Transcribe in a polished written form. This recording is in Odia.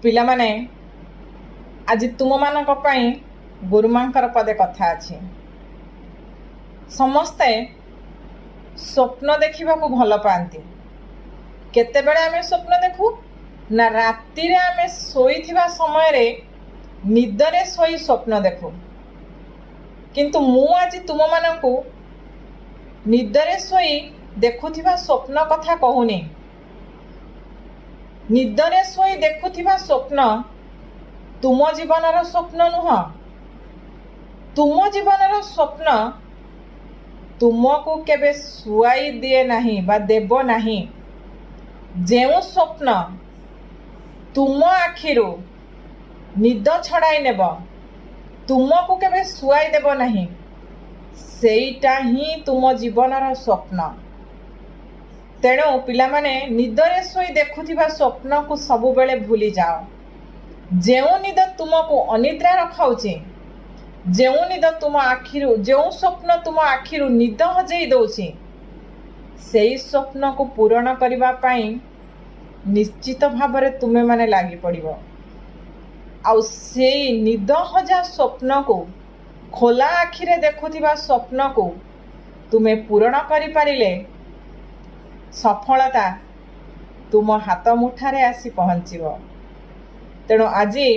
ପିଲାମାନେ ଆଜି ତୁମମାନଙ୍କ ପାଇଁ ଗୁରୁମାଙ୍କର ପଦେ କଥା ଅଛି। ସମସ୍ତେ ସ୍ୱପ୍ନ ଦେଖିବାକୁ ଭଲ ପାଆନ୍ତି। କେତେବେଳେ ଆମେ ସ୍ୱପ୍ନ ଦେଖୁ ନା ରାତିରେ ଆମେ ଶୋଇଥିବା ସମୟରେ ନିଦରେ ଶୋଇ ସ୍ୱପ୍ନ ଦେଖୁ। କିନ୍ତୁ ମୁଁ ଆଜି ତୁମମାନଙ୍କୁ ନିଦରେ ଶୋଇ ଦେଖୁଥିବା ସ୍ୱପ୍ନ କଥା କହୁନି। ନିଦରେ ଶୋଇ ଦେଖୁଥିବା ସ୍ୱପ୍ନ ତୁମ ଜୀବନର ସ୍ୱପ୍ନ ନୁହଁ। ତୁମ ଜୀବନର ସ୍ୱପ୍ନ ତୁମକୁ କେବେ ଶୁଆଇ ଦିଏ ନାହିଁ ବା ଦେବ ନାହିଁ। ଯେଉଁ ସ୍ୱପ୍ନ ତୁମ ଆଖିରୁ ନିଦ ଛଡ଼ାଇ ନେବ, ତୁମକୁ କେବେ ଶୁଆଇ ଦେବ ନାହିଁ, ସେଇଟା ହିଁ ତୁମ ଜୀବନର ସ୍ୱପ୍ନ। ତେଣୁ ପିଲାମାନେ ନିଦରେ ଶୋଇ ଦେଖୁଥିବା ସ୍ୱପ୍ନକୁ ସବୁବେଳେ ଭୁଲିଯାଅ। ଯେଉଁ ନିଦ ତୁମକୁ ଅନିଦ୍ରା ରଖାଉଛି, ଯେଉଁ ସ୍ୱପ୍ନ ତୁମ ଆଖିରୁ ନିଦ ହଜେଇ ଦେଉଛି, ସେଇ ସ୍ୱପ୍ନକୁ ପୂରଣ କରିବା ପାଇଁ ନିଶ୍ଚିତ ଭାବରେ ତୁମେମାନେ ଲାଗି ପଡ଼ିବ। ଆଉ ସେଇ ନିଦ ହଜା ସ୍ୱପ୍ନକୁ, ଖୋଲା ଆଖିରେ ଦେଖୁଥିବା ସ୍ୱପ୍ନକୁ ତୁମେ ପୂରଣ କରିପାରିଲେ ସଫଳତା ତୁମ ହାତ ମୁଠାରେ ଆସି ପହଞ୍ଚିବ। ତେଣୁ ଆଜି